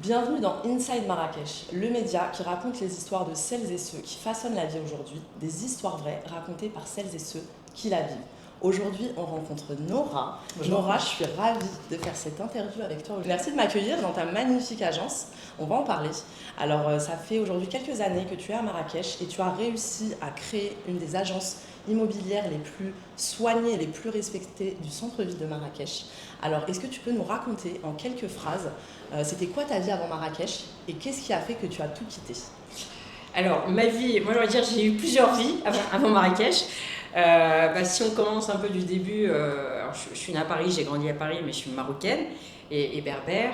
Bienvenue dans Inside Marrakech, le média qui raconte les histoires de celles et ceux qui façonnent la vie aujourd'hui, des histoires vraies racontées par celles et ceux qui la vivent. Aujourd'hui, on rencontre Nora. Bonjour. Nora, je suis ravie de faire cette interview avec toi. Merci de m'accueillir dans ta magnifique agence. On va en parler. Alors, ça fait aujourd'hui quelques années que tu es à Marrakech et tu as réussi à créer une des agences immobilières les plus soignées et les plus respectées du centre-ville de Marrakech. Alors, est-ce que tu peux nous raconter en quelques phrases, c'était quoi ta vie avant Marrakech et qu'est-ce qui a fait que tu as tout quitté? Alors, ma vie, moi j'aurais dire j'ai eu plusieurs vies avant Marrakech. Si on commence un peu du début, alors je suis née à Paris, j'ai grandi à Paris, mais je suis marocaine et berbère.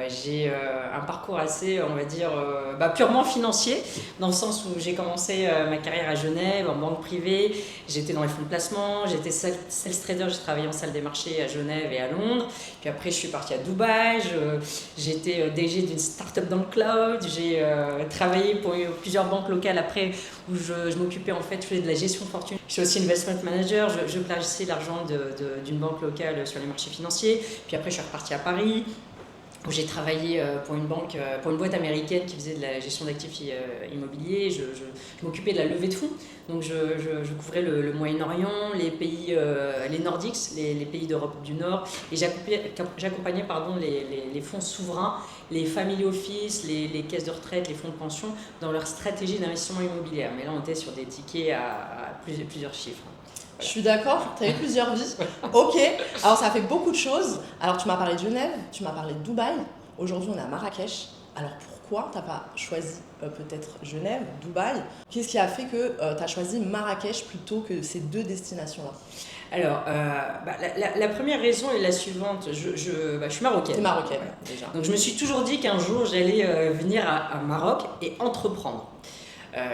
J'ai un parcours assez, on va dire, purement financier, dans le sens où j'ai commencé ma carrière à Genève, en banque privée. J'étais dans les fonds de placement, j'étais sales trader, j'ai travaillé en salle des marchés à Genève et à Londres. Puis après, je suis partie à Dubaï, j'étais DG d'une start-up dans le cloud. J'ai travaillé pour plusieurs banques locales après, où je m'occupais en fait, je faisais de la gestion de fortune. Je suis aussi investment manager, je plaçais l'argent d'une banque locale sur les marchés financiers. Puis après, je suis repartie à Paris, où j'ai travaillé pour une boîte américaine qui faisait de la gestion d'actifs immobiliers. Je m'occupais de la levée de fonds. Donc je couvrais le Moyen-Orient, les pays, les Nordiques, les pays d'Europe du Nord. Et j'accompagnais les fonds souverains, les family office, les caisses de retraite, les fonds de pension dans leur stratégie d'investissement immobilier. Mais là, on était sur des tickets à plusieurs chiffres. Je suis d'accord, tu as eu plusieurs vies. Ok, alors ça fait beaucoup de choses. Alors tu m'as parlé de Genève, tu m'as parlé de Dubaï. Aujourd'hui, on est à Marrakech. Alors pourquoi tu n'as pas choisi peut-être Genève, Dubaï? Qu'est-ce qui a fait que tu as choisi Marrakech plutôt que ces deux destinations-là? Alors, la première raison est la suivante. Je suis marocaine. Tu es marocaine, Voilà. déjà. Donc je me suis toujours dit qu'un jour j'allais venir à Maroc et entreprendre.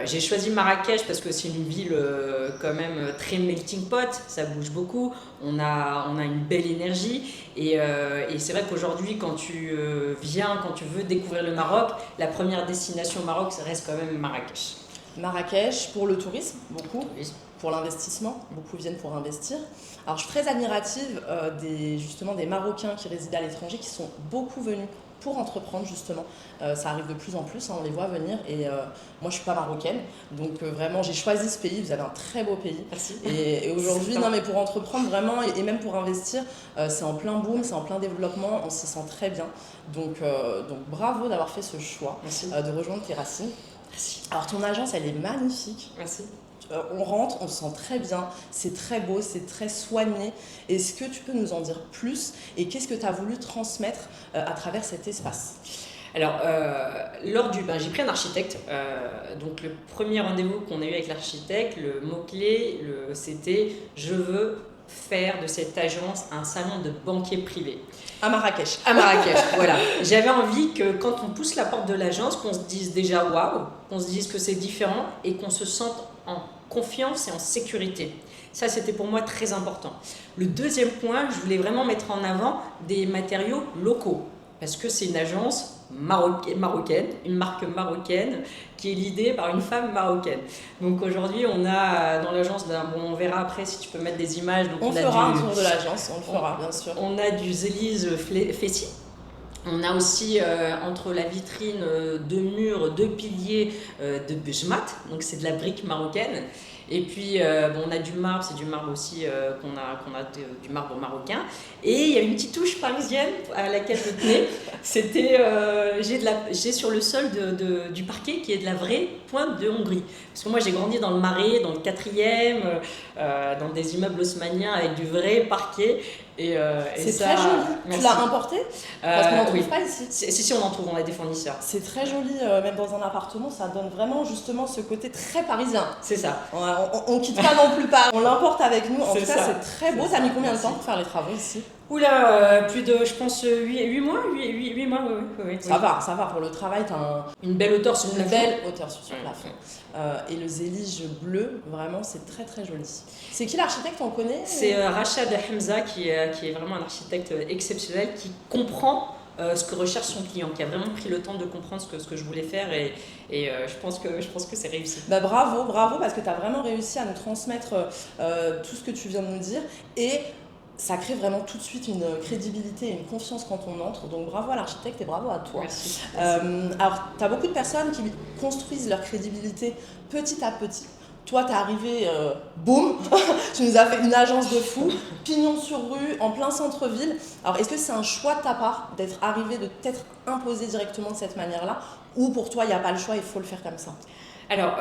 J'ai choisi Marrakech parce que c'est une ville quand même très melting pot, ça bouge beaucoup, on a une belle énergie et c'est vrai qu'aujourd'hui quand tu viens, quand tu veux découvrir le Maroc, la première destination au Maroc ça reste quand même Marrakech. Marrakech pour le tourisme, beaucoup. Oui. Pour l'investissement, beaucoup viennent pour investir. Alors je suis très admirative justement des Marocains qui résident à l'étranger qui sont beaucoup venus pour entreprendre justement. Ça arrive de plus en plus, on les voit venir et moi je ne suis pas marocaine, donc vraiment j'ai choisi ce pays, vous avez un très beau pays. Merci. Et aujourd'hui, non mais pour entreprendre vraiment et même pour investir, c'est en plein boom, c'est en plein développement, on s'y sent très bien. Donc bravo d'avoir fait ce choix de rejoindre tes racines. Merci. Alors ton agence elle est magnifique. Merci. On rentre, on se sent très bien, c'est très beau, c'est très soigné. Est-ce que tu peux nous en dire plus et qu'est-ce que tu as voulu transmettre à travers cet espace? Alors, j'ai pris un architecte. Donc, le premier rendez-vous qu'on a eu avec l'architecte, le mot-clé, c'était « Je veux faire de cette agence un salon de banquier privé ». À Marrakech. À Marrakech, voilà. J'avais envie que quand on pousse la porte de l'agence, qu'on se dise déjà « waouh », qu'on se dise que c'est différent et qu'on se sente en confiance et en sécurité. Ça, c'était pour moi très important. Le deuxième point, je voulais vraiment mettre en avant des matériaux locaux parce que c'est une agence marocaine, une marque marocaine qui est l'idée par une femme marocaine. Donc aujourd'hui, on a dans l'agence, on verra après si tu peux mettre des images. Donc on fera un tour de l'agence, on le fera bien sûr. On a du Zélise Fessi. On a aussi entre la vitrine deux murs, deux piliers de Bejmat, donc c'est de la brique marocaine. Et puis on a du marbre, c'est du marbre aussi du marbre marocain. Et il y a une petite touche parisienne à laquelle je tenais. C'était j'ai sur le sol du parquet qui est de la vraie pointe de Hongrie. Parce que moi j'ai grandi dans le Marais, dans le 4e, dans des immeubles haussmanniens avec du vrai parquet. C'est très joli. Merci. Tu l'as importé? Parce qu'on n'en trouve pas ici. Si, on en trouve, on a des fournisseurs. C'est très joli, même dans un appartement, ça donne vraiment justement ce côté très parisien. C'est ça. On quitte pas non plus Paris, on l'importe avec nous. En tout cas, c'est très beau. Ça a mis combien de temps pour faire les travaux ici? Oula, plus de, je pense, 8 mois, 8 mois, oui. Ça va, pour le travail, tu as une belle hauteur sur le plafond. Belle hauteur sur le plafond. Et le zélige bleu, vraiment, c'est très très joli. C'est qui l'architecte, on connaît? C'est Rachad Hamza qui est vraiment un architecte exceptionnel qui comprend ce que recherche son client, qui a vraiment pris le temps de comprendre ce que je voulais faire et je pense que c'est réussi. Bravo, parce que tu as vraiment réussi à nous transmettre tout ce que tu viens de nous dire et ça crée vraiment tout de suite une crédibilité et une confiance quand on entre. Donc bravo à l'architecte et bravo à toi. Merci. Alors, tu as beaucoup de personnes qui construisent leur crédibilité petit à petit. Toi, t'es arrivé, boum, tu nous as fait une agence de fou, pignon sur rue, en plein centre-ville. Alors, est-ce que c'est un choix de ta part d'être arrivé, de t'être imposé directement de cette manière-là, ou pour toi, il n'y a pas le choix, il faut le faire comme ça? Alors,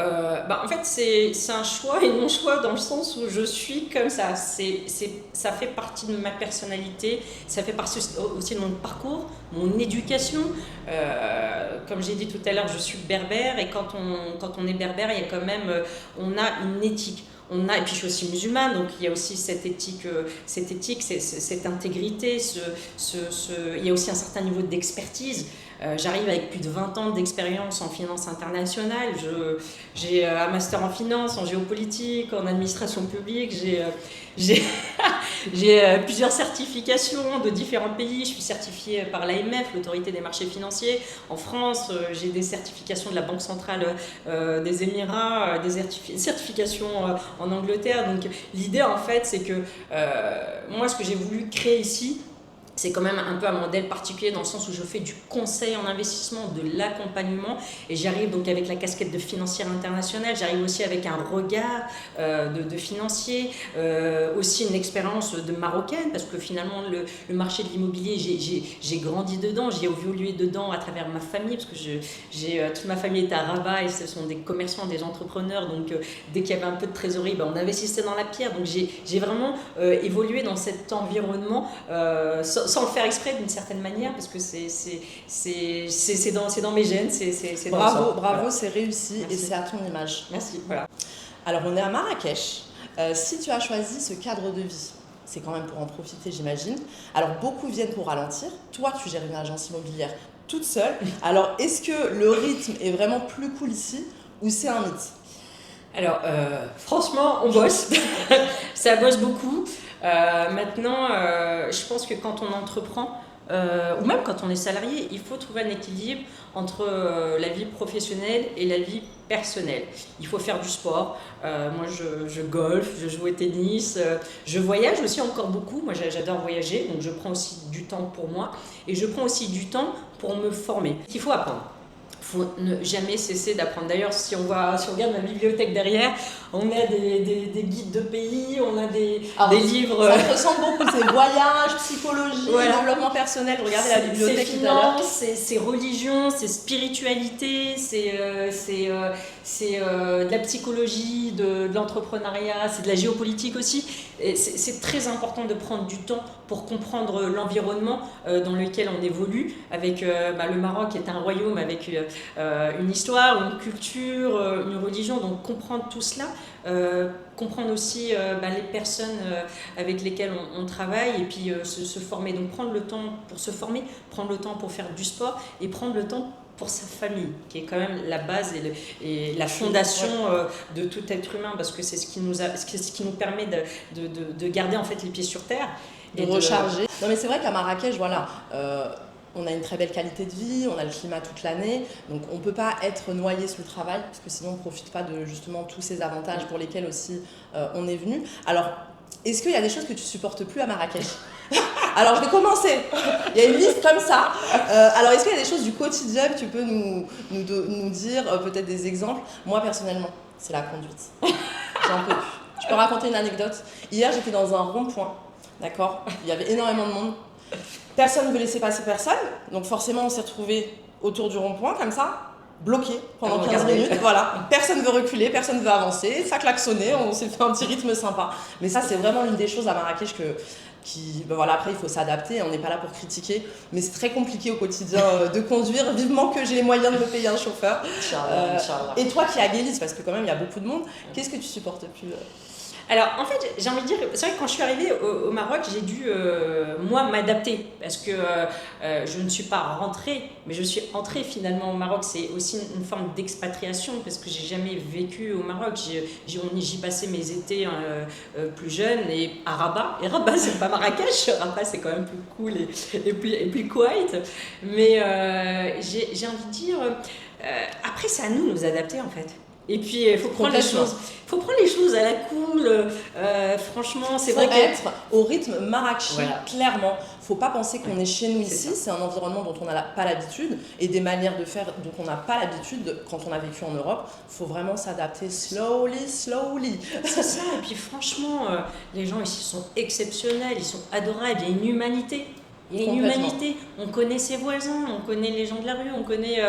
en fait, c'est un choix et non-choix dans le sens où je suis comme ça. Ça fait partie de ma personnalité, ça fait partie aussi de mon parcours, mon éducation. Comme j'ai dit tout à l'heure, je suis berbère et quand on est berbère, il y a quand même, on a une éthique. Et puis je suis aussi musulmane, donc il y a aussi cette éthique, cette intégrité, il y a aussi un certain niveau d'expertise. J'arrive avec plus de 20 ans d'expérience en finance internationale. J'ai un master en finance, en géopolitique, en administration publique. J'ai plusieurs certifications de différents pays. Je suis certifiée par l'AMF, l'autorité des marchés financiers. En France, j'ai des certifications de la Banque centrale des Émirats, des certifications en Angleterre. Donc l'idée, en fait, c'est que moi, ce que j'ai voulu créer ici, c'est quand même un peu un modèle particulier dans le sens où je fais du conseil en investissement, de l'accompagnement, et j'arrive donc avec la casquette de financière internationale, j'arrive aussi avec un regard de financier, aussi une expérience de marocaine, parce que finalement le marché de l'immobilier, j'ai grandi dedans, j'ai évolué dedans à travers ma famille, parce que toute ma famille était à Rabat et ce sont des commerçants, des entrepreneurs, donc dès qu'il y avait un peu de trésorerie, on investissait dans la pierre, donc j'ai vraiment évolué dans cet environnement sans le faire exprès d'une certaine manière, parce que c'est dans mes gènes, c'est dans le sang. Bravo, Voilà. c'est réussi. Merci. Et c'est à ton image. Merci, voilà. Alors, on est à Marrakech. Si tu as choisi ce cadre de vie, c'est quand même pour en profiter, j'imagine. Alors, beaucoup viennent pour ralentir. Toi, tu gères une agence immobilière toute seule. Alors, est-ce que le rythme est vraiment plus cool ici ou c'est un mythe? Alors, franchement, on bosse. Ça bosse beaucoup. Maintenant, je pense que quand on entreprend, ou même quand on est salarié, il faut trouver un équilibre entre la vie professionnelle et la vie personnelle. Il faut faire du sport. Moi, je golfe, je joue au tennis, je voyage aussi encore beaucoup. Moi, j'adore voyager, donc je prends aussi du temps pour moi et je prends aussi du temps pour me former. Il faut apprendre. Il faut ne jamais cesser d'apprendre. D'ailleurs, si on regarde ma bibliothèque derrière, on a des guides de pays, on a des livres. Ça me ressemble beaucoup, c'est voyage, psychologie, voilà. Développement personnel. Regardez la bibliothèque tout à l'heure. C'est religion, c'est spiritualité, c'est de la psychologie, de l'entrepreneuriat, c'est de la géopolitique aussi. C'est très important de prendre du temps pour comprendre l'environnement dans lequel on évolue. Avec le Maroc est un royaume avec une histoire, une culture, une religion, donc comprendre tout cela, comprendre aussi les personnes avec lesquelles on travaille et puis se former. Donc prendre le temps pour se former, prendre le temps pour faire du sport et prendre le temps pour sa famille, qui est quand même la base et la fondation de tout être humain, parce que c'est ce qui nous permet de garder en fait les pieds sur terre. Et de recharger. Non mais c'est vrai qu'à Marrakech, voilà, on a une très belle qualité de vie, on a le climat toute l'année, donc on ne peut pas être noyé sous le travail, parce que sinon on ne profite pas de justement tous ces avantages pour lesquels aussi on est venu. Alors, est-ce qu'il y a des choses que tu supportes plus à Marrakech? Alors je vais commencer, il y a une liste comme ça. Alors est-ce qu'il y a des choses du quotidien que tu peux nous dire, peut-être des exemples? Moi personnellement, c'est la conduite. J'en peux plus. Je peux raconter une anecdote. Hier j'étais dans un rond-point, d'accord? Il y avait énormément de monde. Personne ne veut laisser passer personne, donc forcément on s'est retrouvés autour du rond-point comme ça, bloqué pendant 15 minutes, voilà. Personne ne veut reculer, personne ne veut avancer, ça klaxonnait, on s'est fait un petit rythme sympa. Mais ça c'est vraiment l'une des choses à Marrakech après il faut s'adapter, on n'est pas là pour critiquer, mais c'est très compliqué au quotidien de conduire, vivement que j'ai les moyens de me payer un chauffeur. Inch'Allah. Et toi qui es à Guélis, parce que quand même il y a beaucoup de monde, qu'est-ce que tu supportes plus? Alors, en fait, j'ai envie de dire, c'est vrai que quand je suis arrivée au Maroc, j'ai dû, moi, m'adapter, parce que je ne suis pas rentrée, mais je suis entrée finalement au Maroc. C'est aussi une forme d'expatriation, parce que j'ai jamais vécu au Maroc. J'y passais mes étés plus jeunes, et à Rabat. Et Rabat, c'est pas Marrakech, Rabat, c'est quand même plus cool et plus quiet. Mais j'ai envie de dire, après, c'est à nous de nous adapter, en fait. Et puis, il faut prendre les choses à la cool. Franchement, c'est vrai être au rythme marrakech, voilà. clairement. Faut pas penser qu'on est chez nous ici. Ça. C'est un environnement dont on n'a pas l'habitude et des manières de faire dont on n'a pas l'habitude quand on a vécu en Europe. Faut vraiment s'adapter slowly. C'est ça. Et puis, franchement, les gens ici sont exceptionnels. Ils sont adorables. Il y a une humanité. Il y a une humanité, on connaît ses voisins, on connaît les gens de la rue, on connaît...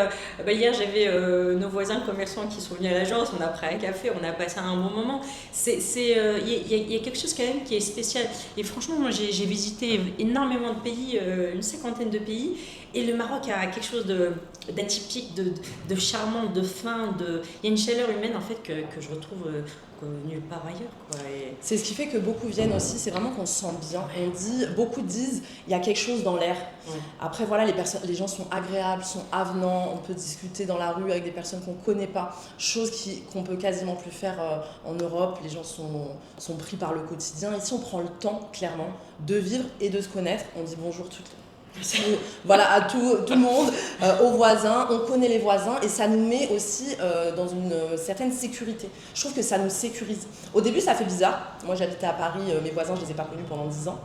hier, j'avais nos voisins commerçants qui sont venus à l'agence, on a pris un café, on a passé un bon moment. Il y a quelque chose quand même qui est spécial. Et franchement, moi, j'ai visité énormément de pays, une 50aine de pays, et le Maroc a quelque chose d'atypique, de charmant, de fin. Il y a une chaleur humaine, en fait, que je retrouve... nulle part ailleurs, quoi. C'est ce qui fait que beaucoup viennent aussi, c'est vraiment qu'on se sent bien. Beaucoup disent, il y a quelque chose dans l'air. Ouais. Après voilà, les gens sont agréables, sont avenants, on peut discuter dans la rue avec des personnes qu'on ne connaît pas, chose qu'on peut quasiment plus faire en Europe. Les gens sont pris par le quotidien. Ici on prend le temps, clairement, de vivre et de se connaître. On dit bonjour voilà, à tout le monde, aux voisins, on connaît les voisins et ça nous met aussi dans une certaine sécurité. Je trouve que ça nous sécurise. Au début, ça fait bizarre. Moi, j'habitais à Paris, mes voisins, je ne les ai pas connus pendant 10 ans.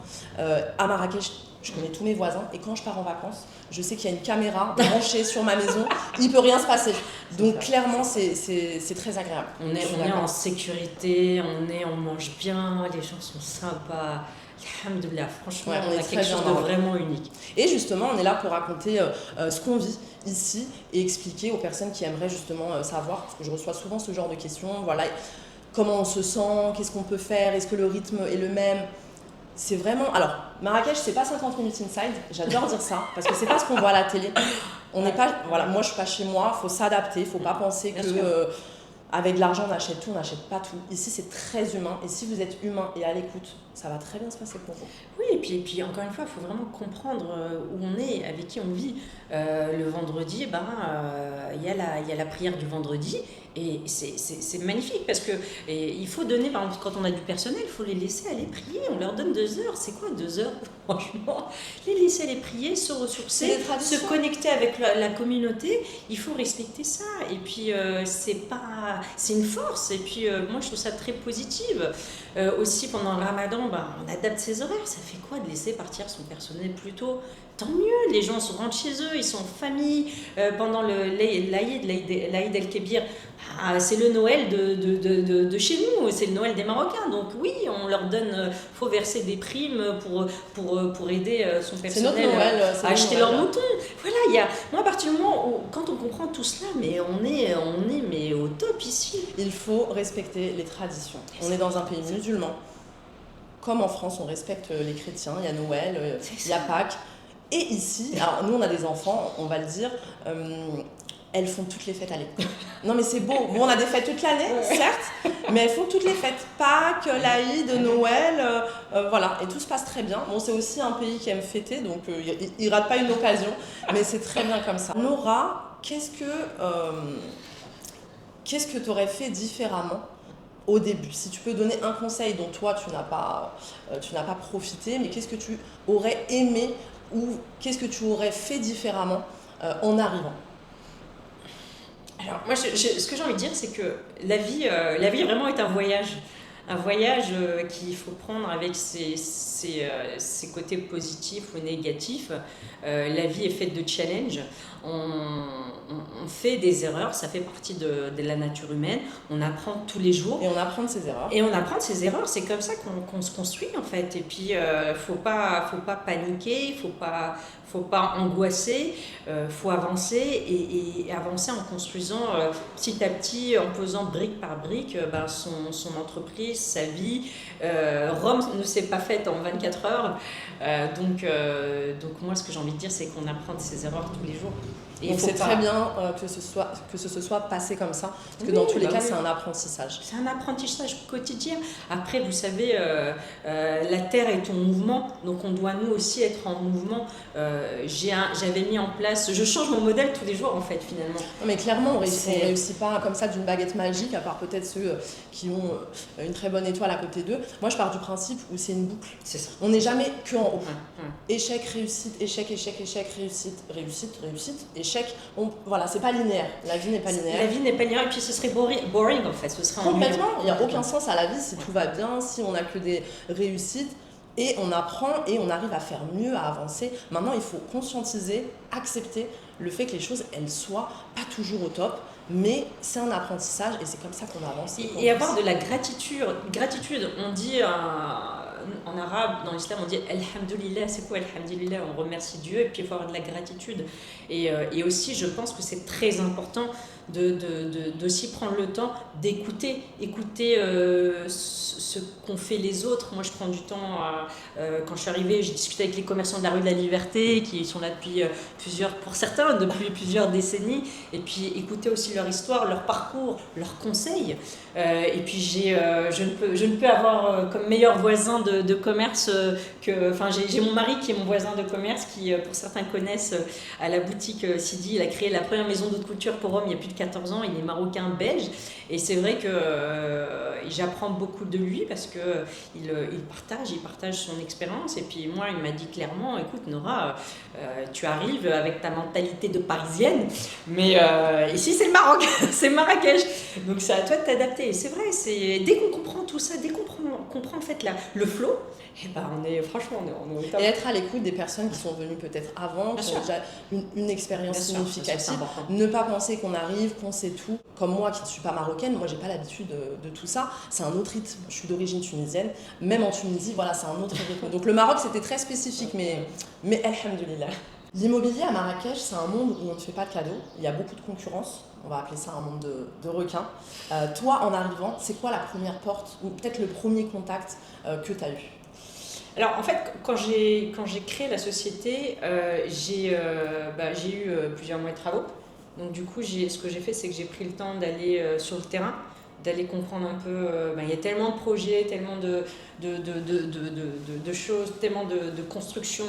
À Marrakech, je connais tous mes voisins et quand je pars en vacances, je sais qu'il y a une caméra branchée sur ma maison, il ne peut rien se passer. Donc clairement, c'est très agréable. On est en sécurité, on mange bien, les gens sont sympas. Alhamdoulilah, franchement, on a quelque chose de vraiment unique. Et justement, on est là pour raconter ce qu'on vit ici et expliquer aux personnes qui aimeraient justement savoir, parce que je reçois souvent ce genre de questions, voilà, comment on se sent, qu'est-ce qu'on peut faire, est-ce que le rythme est le même. C'est vraiment... Alors, Marrakech, c'est pas 50 minutes inside, j'adore dire ça, parce que c'est pas ce qu'on voit à la télé. On n'est pas... Voilà, moi je suis pas chez moi, il faut s'adapter, il faut pas penser que... avec l'argent, on achète tout, on n'achète pas tout. Ici, c'est très humain. Et si vous êtes humain et à l'écoute, ça va très bien se passer pour vous. Oui, et puis encore une fois, il faut vraiment comprendre où on est, avec qui on vit. Le vendredi, il y a la prière du vendredi. Et c'est magnifique parce que il faut donner, par exemple, quand on a du personnel, il faut les laisser aller prier. On leur donne 2 heures. C'est quoi 2 heures? Franchement, les laisser aller prier, se ressourcer, se connecter avec la communauté. Il faut respecter ça. Et puis, c'est une force. Et puis, moi, je trouve ça très positive. Aussi, pendant le ramadan, on adapte ses horaires. Ça fait quoi de laisser partir son personnel plus tôt? Tant mieux, les gens rentrent chez eux, ils sont en famille. Pendant l'Aïd el-Kébir, c'est le Noël de chez nous, c'est le Noël des Marocains. Donc oui, on leur donne, faut verser des primes pour aider son personnel à acheter leurs moutons. Voilà, moi à partir du moment où, quand on comprend tout cela, mais on est au top ici. Il faut respecter les traditions. On est dans un pays musulman. Comme en France, on respecte les chrétiens, il y a Noël, il y a Pâques. Et ici, alors nous on a des enfants, on va le dire, elles font toutes les fêtes à l'école. Non mais c'est beau, bon on a des fêtes toute l'année, certes, mais elles font toutes les fêtes, Pâques, l'Aïd, Noël, voilà, et tout se passe très bien. Bon c'est aussi un pays qui aime fêter, donc il rate pas une occasion, mais c'est très bien comme ça. Nora, qu'est-ce que tu aurais fait différemment au début? Si tu peux donner un conseil dont toi tu n'as pas profité, mais qu'est-ce que tu aurais aimé ou qu'est-ce que tu aurais fait différemment en arrivant? Alors moi, ce que j'ai envie de dire, c'est que la vie vraiment est un voyage. Un voyage qu'il faut prendre avec ses côtés positifs ou négatifs. La vie est faite de challenges. On fait des erreurs, ça fait partie de la nature humaine. On apprend tous les jours. Et on apprend de ses erreurs. C'est comme ça qu'on se construit en fait. Et puis, faut pas paniquer, faut pas angoisser, faut avancer et avancer en construisant petit à petit, en posant brique par brique son entreprise, sa vie. Rome ne s'est pas faite en 24 heures. Donc moi, ce que j'ai envie de dire, c'est qu'on apprend de ses erreurs tous les jours. Et c'est très bien que ce se soit passé comme ça, parce que dans tous les cas, c'est un apprentissage. C'est un apprentissage quotidien. Après, vous savez, la Terre est en mouvement, donc on doit nous aussi être en mouvement. J'avais mis en place, je change mon modèle tous les jours en fait, finalement. Non, mais clairement, on ne réussit pas comme ça d'une baguette magique, à part peut-être ceux qui ont une très bonne étoile à côté d'eux. Moi, je pars du principe où c'est une boucle. C'est ça. On n'est jamais que en haut. Échec, réussite, échec, échec, échec, réussite, réussite, réussite, échec. échecs. Voilà, c'est pas linéaire. La vie n'est pas linéaire. La vie n'est pas linéaire et puis ce serait boring en fait. Ce serait complètement. Il n'y a aucun sens à la vie si tout va bien, si on n'a que des réussites. Et on apprend et on arrive à faire mieux, à avancer. Maintenant, il faut conscientiser, accepter le fait que les choses, elles soient pas toujours au top. Mais c'est un apprentissage et c'est comme ça qu'on avance. Et avoir de la gratitude. Gratitude, on dit en arabe, dans l'islam, on dit Alhamdulillah. C'est quoi Alhamdulillah? On remercie Dieu et puis il faut avoir de la gratitude. Et aussi, je pense que c'est très important d'aussi prendre le temps d'écouter ce qu'ont fait les autres. Moi, je prends du temps. Quand je suis arrivée, j'ai discuté avec les commerçants de la rue de la Liberté qui sont là depuis pour certains, depuis plusieurs décennies. Et puis écouter aussi leur histoire, leur parcours, leurs conseils. Et puis je ne peux avoir comme meilleur voisin de commerce j'ai mon mari qui est mon voisin de commerce qui, pour certains connaissent, à la boutique Sidi, il a créé la première maison d'haute couture pour hommes il y a plus de 14 ans, il est marocain belge et c'est vrai que j'apprends beaucoup de lui parce que il partage son expérience et puis moi il m'a dit clairement écoute Nora, tu arrives avec ta mentalité de parisienne mais ici c'est le Maroc, c'est Marrakech donc c'est à toi de t'adapter et c'est vrai, dès qu'on comprend tout ça, dès qu'on comprend en fait le flow, et on est au top. Et être à l'écoute des personnes qui sont venues peut-être avant, qui ont déjà une expérience significative. Ne pas penser qu'on arrive, qu'on sait tout. Comme moi qui ne suis pas marocaine, moi j'ai pas l'habitude de tout ça. C'est un autre rythme. Je suis d'origine tunisienne. Même en Tunisie, voilà, c'est un autre rythme. Donc le Maroc c'était très spécifique, mais alhamdoulilah. L'immobilier à Marrakech, c'est un monde où on ne fait pas de cadeaux. Il y a beaucoup de concurrence. On va appeler ça un monde de requins. Toi, en arrivant, c'est quoi la première porte ou peut-être le premier contact que tu as eu? Alors en fait, quand j'ai créé la société, j'ai eu plusieurs mois de travaux. Donc du coup, ce que j'ai fait, c'est que j'ai pris le temps d'aller sur le terrain, d'aller comprendre un peu. Il y a tellement de projets, tellement de choses, tellement de constructions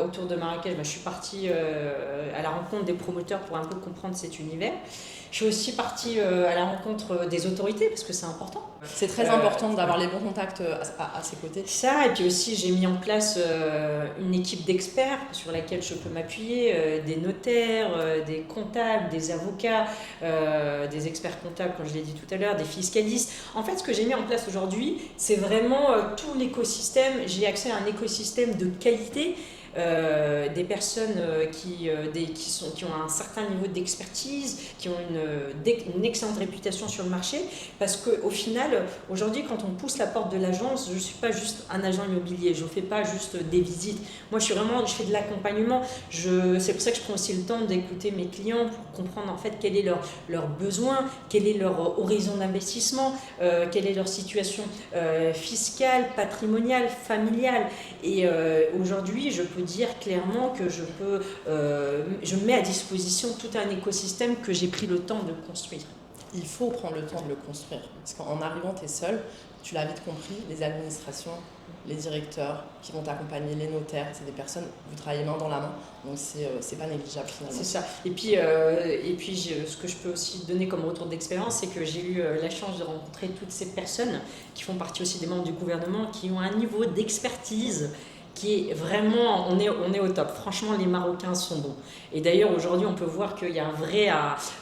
autour de Marrakech. Je suis partie à la rencontre des promoteurs pour un peu comprendre cet univers. Je suis aussi partie à la rencontre des autorités parce que c'est important. C'est très important d'avoir les bons contacts à ses côtés. Ça, et puis aussi j'ai mis en place une équipe d'experts sur laquelle je peux m'appuyer, des notaires, des comptables, des avocats, des experts comptables, comme je l'ai dit tout à l'heure, des fiscalistes. En fait, ce que j'ai mis en place aujourd'hui, c'est vraiment tout l'écosystème. J'ai accès à un écosystème de qualité. Des personnes qui ont un certain niveau d'expertise, qui ont une excellente réputation sur le marché, parce qu'au final, aujourd'hui, quand on pousse la porte de l'agence, je ne suis pas juste un agent immobilier, je ne fais pas juste des visites. Moi, je fais de l'accompagnement. C'est pour ça que je prends aussi le temps d'écouter mes clients pour comprendre en fait quel est leur besoin, quel est leur horizon d'investissement, quelle est leur situation fiscale, patrimoniale, familiale. Et aujourd'hui, je peux dire clairement que je mets à disposition tout un écosystème que j'ai pris le temps de construire. Il faut prendre le temps de le construire. Parce qu'en arrivant, tu es seul, tu l'as vite compris, les administrations, les directeurs qui vont t'accompagner, les notaires, c'est des personnes, vous travaillez main dans la main, donc c'est pas négligeable finalement. C'est ça. Et puis ce que je peux aussi donner comme retour d'expérience, c'est que j'ai eu la chance de rencontrer toutes ces personnes qui font partie aussi des membres du gouvernement, qui ont un niveau d'expertise qui est vraiment, on est au top. Franchement, les Marocains sont bons. Et d'ailleurs, aujourd'hui, on peut voir qu'il y a un vrai,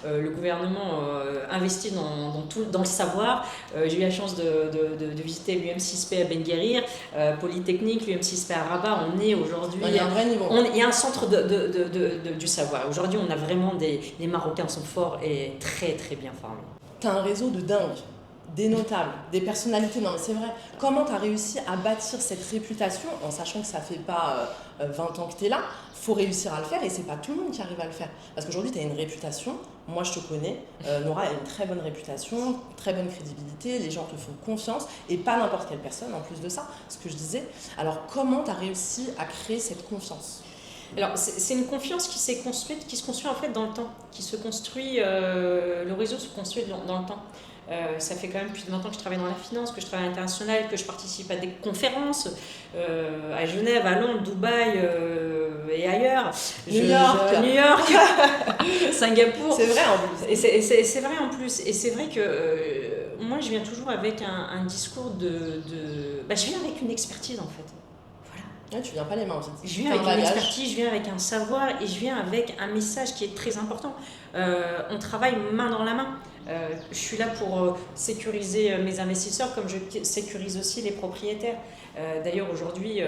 le gouvernement investit dans le savoir. J'ai eu la chance de visiter l'UM6P à Ben Guerir, Polytechnique, l'UM6P à Rabat. On est aujourd'hui... Il y a un vrai niveau. Il y a un centre du savoir. Aujourd'hui, on a vraiment les Marocains sont forts et très, très bien formés. Tu as un réseau de dingue. Des notables, des personnalités, non mais c'est vrai. Comment tu as réussi à bâtir cette réputation en sachant que ça fait pas 20 ans que tu es là? Faut réussir à le faire et c'est pas tout le monde qui arrive à le faire. Parce qu'aujourd'hui tu as une réputation, moi je te connais, Nora a une très bonne réputation, très bonne crédibilité, les gens te font confiance et pas n'importe quelle personne en plus de ça, ce que je disais. Alors comment tu as réussi à créer cette confiance? Alors, c'est une confiance qui se construit en fait dans le temps, qui se construit, le réseau se construit dans le temps. Ça fait quand même plus de 20 ans que je travaille dans la finance, que je travaille à l'international, que je participe à des conférences à Genève, à Londres, Dubaï et ailleurs. New York. Singapour. C'est vrai en plus. Et c'est vrai en plus. Et c'est vrai que moi, je viens toujours avec un discours je viens avec une expertise en fait. Ouais, tu viens pas les mains vides. Je viens avec une expertise, je viens avec un savoir et je viens avec un message qui est très important. On travaille main dans la main. Je suis là pour sécuriser mes investisseurs comme je sécurise aussi les propriétaires. D'ailleurs, aujourd'hui,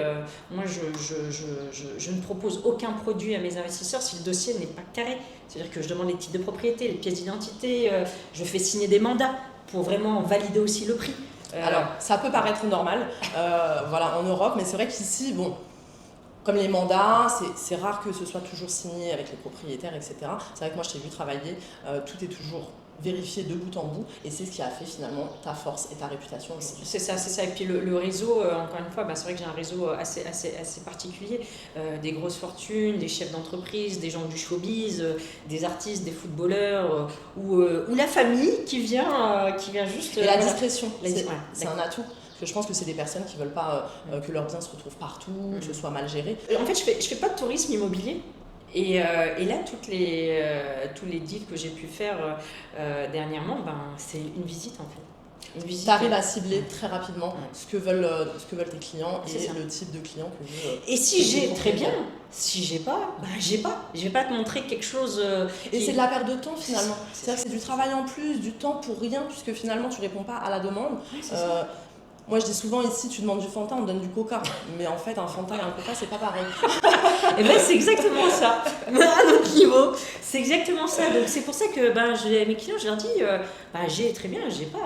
moi, je ne propose aucun produit à mes investisseurs si le dossier n'est pas carré. C'est-à-dire que je demande les titres de propriété, les pièces d'identité, je fais signer des mandats pour vraiment valider aussi le prix. Alors, ça peut paraître normal voilà, en Europe, mais c'est vrai qu'ici, bon, comme les mandats, c'est rare que ce soit toujours signé avec les propriétaires, etc. C'est vrai que moi, je t'ai vu travailler, tout est toujours vérifié de bout en bout, et c'est ce qui a fait finalement ta force et ta réputation aujourd'hui. C'est ça. Et puis le réseau, encore une fois, c'est vrai que j'ai un réseau assez particulier. Des grosses fortunes, des chefs d'entreprise, des gens du showbiz, des artistes, des footballeurs, ou la famille qui vient juste... Et la discrétion, Ouais, c'est un atout. Parce que je pense que c'est des personnes qui ne veulent pas que leurs biens se retrouvent partout, que ce soit mal géré. En fait, je fais pas de tourisme immobilier. Et là, tous les deals que j'ai pu faire dernièrement, c'est une visite en fait. Tu arrives à cibler très rapidement ce que veulent tes clients et le type de client que veut. Et si j'ai, très bien. Si j'ai pas, j'ai pas. Je vais pas te montrer quelque chose. Et c'est de la perte de temps finalement. C'est-à-dire que c'est du travail en plus, du temps pour rien, puisque finalement tu réponds pas à la demande. Moi, je dis souvent ici, tu demandes du Fanta, on te donne du Coca. Mais en fait, un Fanta et un Coca, c'est pas pareil. Et bien, c'est exactement ça. À notre niveau, c'est exactement ça. Donc, c'est pour ça que mes clients, je leur dis, j'ai très bien, j'ai pas.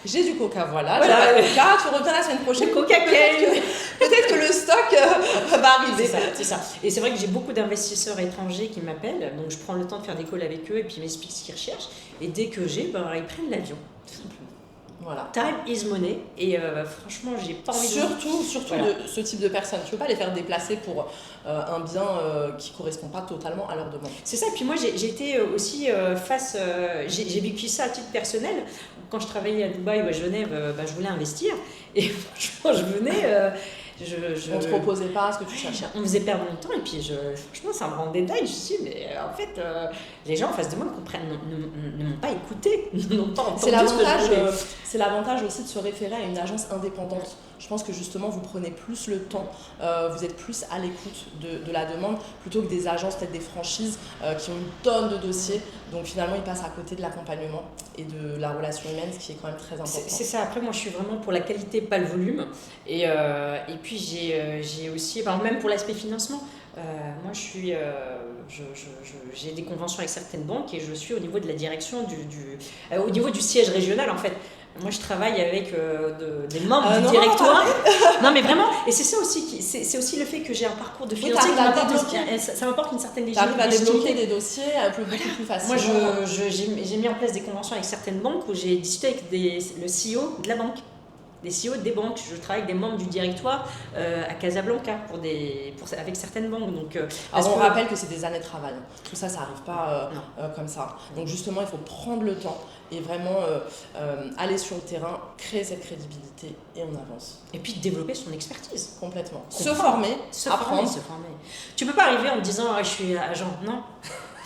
J'ai du Coca, voilà. J'ai pas de Coca, tu reviens la semaine prochaine. Coca, peut-être que le stock va arriver. C'est ça. Et c'est vrai que j'ai beaucoup d'investisseurs étrangers qui m'appellent. Donc, je prends le temps de faire des calls avec eux et puis ils m'expliquent ce qu'ils recherchent. Et dès que j'ai, ils prennent l'avion. Tout simplement. Voilà. Time is money et franchement j'ai pas envie surtout de ce type de personnes, tu peux pas les faire déplacer pour un bien qui correspond pas totalement à leur demande. C'est ça, et puis moi j'ai été aussi j'ai vécu ça à titre personnel. Quand je travaillais à Dubaï ou à Genève, je voulais investir et franchement je venais on te proposait pas ce que tu cherchais. On me faisait perdre mon temps et puis franchement ça me rendait dingue. Je me suis dit mais en fait les gens en face de moi ne m'ont pas écouté, n'ont pas entendu c'est l'avantage aussi de se référer à une agence indépendante. Je pense que justement vous prenez plus le temps, vous êtes plus à l'écoute de la demande plutôt que des agences, peut-être des franchises qui ont une tonne de dossiers. Donc finalement ils passent à côté de l'accompagnement et de la relation humaine, ce qui est quand même très important. C'est ça, après moi je suis vraiment pour la qualité, pas le volume. Et puis j'ai aussi, même pour l'aspect financement, moi je suis, j'ai des conventions avec certaines banques et je suis au niveau de la direction au niveau du siège régional en fait. Moi, je travaille avec des membres du directoire. Non, mais vraiment, et c'est ça aussi, c'est aussi le fait que j'ai un parcours de financier qui ça m'apporte une certaine légitimité. Tu arrives à débloquer des dossiers beaucoup plus facilement. Moi, j'ai mis en place des conventions avec certaines banques où j'ai discuté avec le CEO de la banque. Des CEO des banques. Je travaille avec des membres du directoire à Casablanca avec certaines banques. Donc, on rappelle que c'est des années de travail. Tout ça n'arrive pas comme ça. Donc justement, il faut prendre le temps et vraiment aller sur le terrain, créer cette crédibilité et on avance. Et puis développer son expertise. Complètement. Se former, apprendre. Se former. Tu peux pas arriver en me disant je suis agent. Non.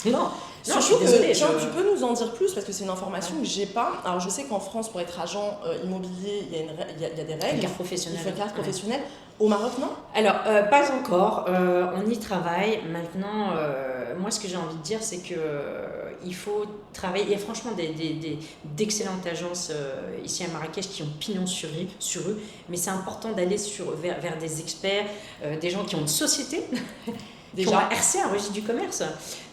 Non. Surtout que tu peux nous en dire plus parce que c'est une information que j'ai pas. Alors je sais qu'en France pour être agent immobilier il y a des règles. Une carte professionnelle. Il faut une carte professionnelle. Au Maroc non ? Alors pas encore. On y travaille. Maintenant, moi ce que j'ai envie de dire c'est que il faut travailler. Il y a franchement d'excellentes agences ici à Marrakech qui ont pignon sur eux. Mais c'est important d'aller vers des experts, des gens qui ont une société. Déjà, RC, un registre du commerce.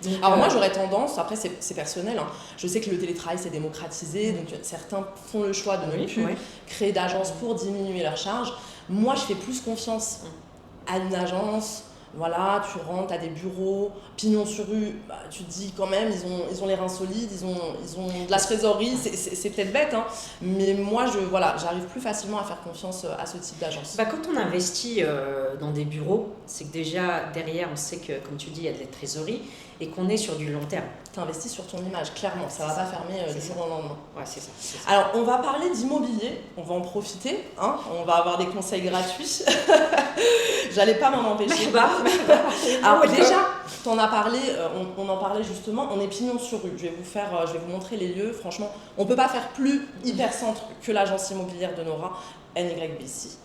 Donc, alors moi j'aurais tendance, après c'est personnel, hein. Je sais que le télétravail s'est démocratisé, donc certains font le choix de ne plus créer d'agences pour diminuer leurs charges. Moi je fais plus confiance à une agence. Voilà, tu rentres, tu as des bureaux, pignon sur rue, tu te dis quand même, ils ont les reins solides, ils ont de la trésorerie, c'est peut-être bête, hein, mais moi, j'arrive plus facilement à faire confiance à ce type d'agence. Quand on investit dans des bureaux, c'est que déjà, derrière, on sait que, comme tu dis, il y a de la trésorerie et qu'on est sur du long terme. Tu investis sur ton image, clairement, ça ne va pas fermer du jour au lendemain. Ouais, c'est ça. Alors, on va parler d'immobilier, on va en profiter, hein, on va avoir des conseils gratuits. J'allais pas m'en empêcher. Alors déjà, t'en as parlé, on en parlait justement, on est pignon sur rue. Je vais vous montrer les lieux. Franchement, on peut pas faire plus hypercentre que l'agence immobilière de Nora, NYBC.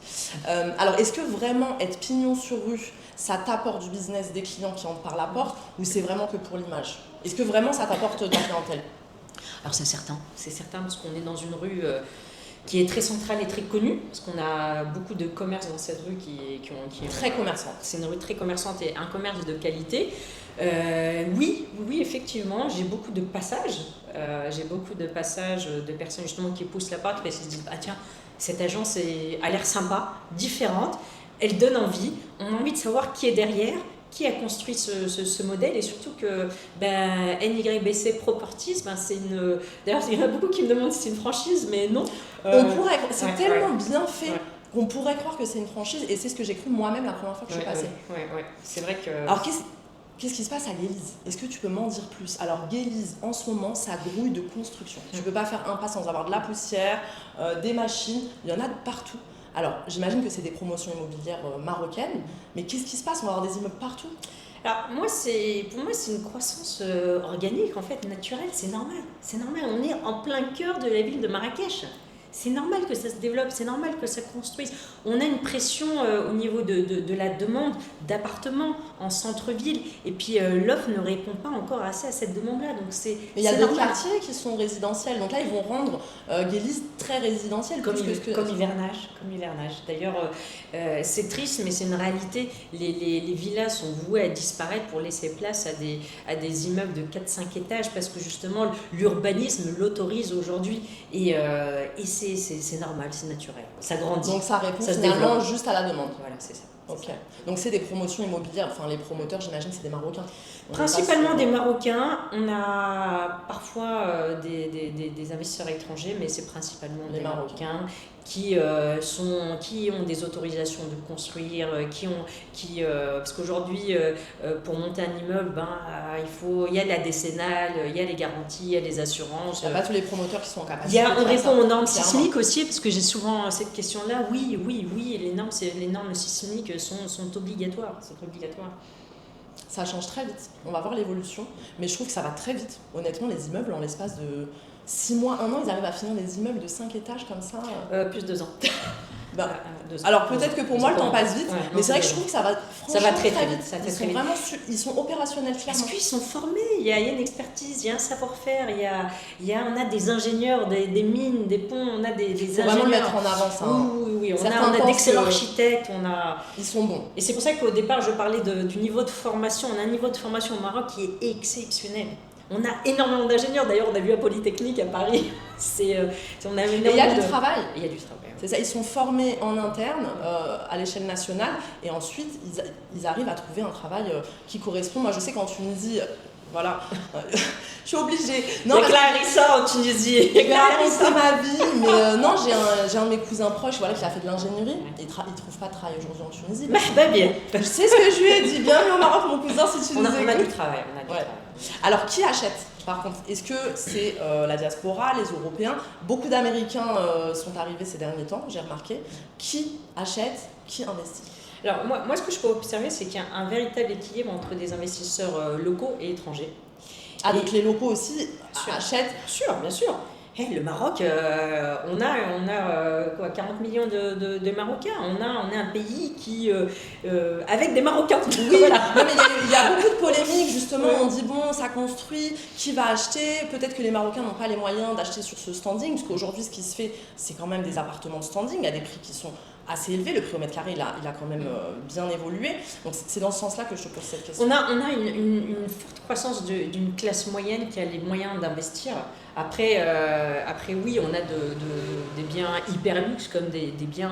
Alors, est-ce que vraiment être pignon sur rue, ça t'apporte du business, des clients qui entrent par la porte, ou c'est vraiment que pour l'image? Est-ce que vraiment ça t'apporte de la clientèle? Alors c'est certain parce qu'on est dans une rue qui est très centrale et très connue, parce qu'on a beaucoup de commerces dans cette rue qui très commerçante. C'est une rue très commerçante et un commerce de qualité. Oui, effectivement, j'ai beaucoup de passages. De personnes justement qui poussent la porte parce qu'ils se disent ah tiens, cette agence a l'air sympa, différente, elle donne envie, on a envie de savoir qui est derrière, qui a construit ce modèle, et surtout que NYBC Properties, c'est une... D'ailleurs, il y en a beaucoup qui me demandent si c'est une franchise, mais non. C'est tellement bien fait qu'on pourrait croire que c'est une franchise, et c'est ce que j'ai cru moi-même la première fois que je suis passée. C'est vrai que... Alors, qu'est-ce qui se passe à Guélise? Est-ce que tu peux m'en dire plus? Alors, Guélise, en ce moment, ça grouille de construction. Tu ne peux pas faire un pas sans avoir de la poussière, des machines, il y en a de partout. Alors, j'imagine que c'est des promotions immobilières marocaines, mais qu'est-ce qui se passe? On va avoir des immeubles partout? Alors, pour moi, c'est une croissance organique, en fait, naturelle, c'est normal. C'est normal, on est en plein cœur de la ville de Marrakech. C'est normal que ça se développe, c'est normal que ça construise. On a une pression au niveau de la demande d'appartements en centre-ville, et puis l'offre ne répond pas encore assez à cette demande-là. Donc mais il y a d'autres quartiers qui sont résidentiels, donc là ils vont rendre Guélise très résidentielle. Comme hivernage. D'ailleurs, c'est triste, mais c'est une réalité. Les villas sont vouées à disparaître pour laisser place à des immeubles de 4-5 étages, parce que justement l'urbanisme l'autorise aujourd'hui, et c'est normal, c'est naturel. Ça grandit. Donc ça répond finalement juste à la demande. Voilà, c'est ça. Ok. Donc c'est des promotions immobilières, enfin les promoteurs, j'imagine, c'est des Marocains. Principalement des Marocains. On a parfois des investisseurs étrangers, mais c'est principalement des Marocains qui ont des autorisations de construire, parce qu'aujourd'hui, pour monter un immeuble, il y a la décennale, il y a les garanties, il y a les assurances. Il n'y a pas tous les promoteurs qui sont en capacité. On répond aux normes sismiques aussi, parce que j'ai souvent cette question-là. Oui, les normes sismiques sont obligatoires. Ça change très vite. On va voir l'évolution, mais je trouve que ça va très vite. Honnêtement, les immeubles, en l'espace de 6 mois, 1 an, ils arrivent à finir des immeubles de 5 étages comme ça. Plus de 2 ans. 2 ans. Alors peut-être que pour moi le temps passe vite, mais c'est vrai que je trouve que ça va très vite. Ils sont opérationnels clairement. Parce qu'ils sont formés, il y a une expertise, il y a un savoir-faire, on a des ingénieurs, des mines, des ponts, on a des ingénieurs. Vraiment le mettre en avant ça. Oui, on a d'excellents architectes, Ils sont bons. Et c'est pour ça qu'au départ je parlais du niveau de formation. On a un niveau de formation au Maroc qui est exceptionnel. On a énormément d'ingénieurs, d'ailleurs on a vu à Polytechnique à Paris. Il y a du travail. Il y a du travail. C'est ça, ils sont formés en interne à l'échelle nationale, et ensuite ils arrivent à trouver un travail qui correspond. Moi je sais qu'en Tunisie, voilà, je suis obligée. Non, Clarissa en Tunisie. C'est ma vie, mais non, j'ai un de mes cousins proches qui a fait de l'ingénierie. Il trouve pas de travail aujourd'hui en Tunisie. Bien. Je sais ce que je lui ai dit. Bienvenue au Maroc, mon cousin, si tu nous écoutes. On a du travail. Alors qui achète? Par contre, est-ce que c'est la diaspora, les Européens? Beaucoup d'Américains sont arrivés ces derniers temps, j'ai remarqué. Qui achète? Qui investit? Alors moi, ce que je peux observer, c'est qu'il y a un véritable équilibre entre des investisseurs locaux et étrangers. Donc les locaux aussi achètent? Bien sûr. Le Maroc, on a 40 millions de Marocains. On a un pays qui avec des Marocains. Oui, voilà. Non, mais il y a beaucoup de polémiques justement. On dit ça construit, qui va acheter? Peut-être que les Marocains n'ont pas les moyens d'acheter sur ce standing, parce qu'aujourd'hui ce qui se fait, c'est quand même des appartements de standing à des prix qui sont assez élevé. Le prix au mètre carré, il a quand même bien évolué. Donc c'est dans ce sens-là que je te pose cette question. On a une forte croissance d'une classe moyenne qui a les moyens d'investir. Après, oui, on a des biens hyper luxe comme des biens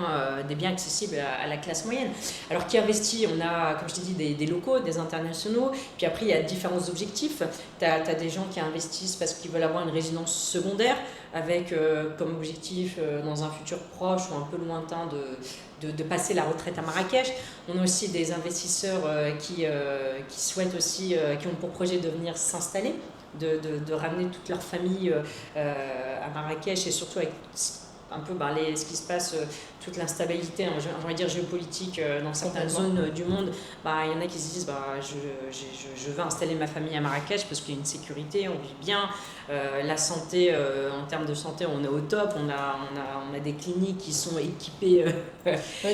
accessibles à la classe moyenne. Alors qui investit? On a, comme je t'ai dit, des locaux, des internationaux. Puis après, il y a différents objectifs. Tu as des gens qui investissent parce qu'ils veulent avoir une résidence secondaire avec comme objectif dans un futur proche ou un peu lointain de passer la retraite à Marrakech. On a aussi des investisseurs qui souhaitent aussi, qui ont pour projet de venir s'installer, de ramener toute leur famille à Marrakech, et surtout avec un peu ce qui se passe, toute l'instabilité, hein, j'ai envie de dire géopolitique dans certaines zones du monde, il y en a qui se disent je veux installer ma famille à Marrakech parce qu'il y a une sécurité, on vit bien, la santé, en termes de santé, on est au top, on a des cliniques qui sont équipées.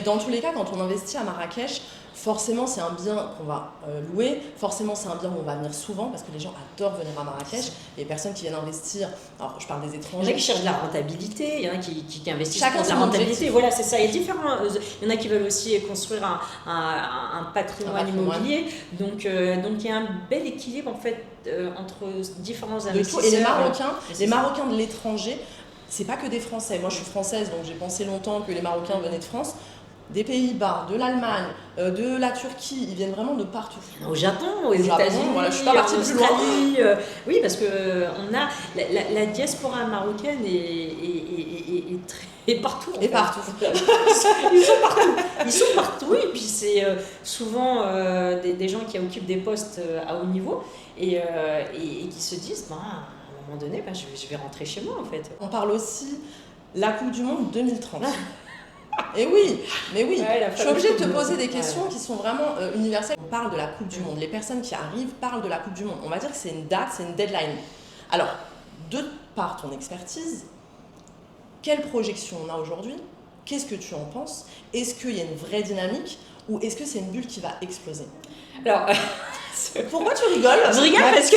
Dans tous les cas, quand on investit à Marrakech, forcément c'est un bien qu'on va louer, forcément c'est un bien où on va venir souvent parce que les gens adorent venir à Marrakech. Les personnes qui viennent investir, alors je parle des étrangers. Il y en a qui cherchent de la rentabilité, il y en a qui investissent Chacun pour de la son rentabilité. objectif. Voilà, c'est ça. Il y a différents. Il y en a qui veulent aussi construire un patrimoine immobilier. Donc il y a un bel équilibre en fait entre différents investisseurs. Et les Marocains de l'étranger, c'est pas que des Français. Moi je suis française donc j'ai pensé longtemps que les Marocains venaient de France. Des Pays-Bas, de l'Allemagne, de la Turquie, ils viennent vraiment de partout. Au Japon, aux États-Unis, voilà, je suis pas partie plus loin. Oui, parce que on a la diaspora marocaine est partout. Et partout. Ils sont partout. Et puis c'est souvent des gens qui occupent des postes à haut niveau et qui se disent, à un moment donné, je vais rentrer chez moi en fait. On parle aussi la Coupe du Monde 2030. Et oui, mais oui, je suis obligée de te poser des questions qui sont vraiment universelles. On parle de la Coupe du Monde, les personnes qui arrivent parlent de la Coupe du Monde. On va dire que c'est une date, c'est une deadline. Alors, de par ton expertise, quelle projection on a aujourd'hui? Qu'est-ce que tu en penses? Est-ce qu'il y a une vraie dynamique ou est-ce que c'est une bulle qui va exploser? Alors, pourquoi tu rigoles? Je rigole parce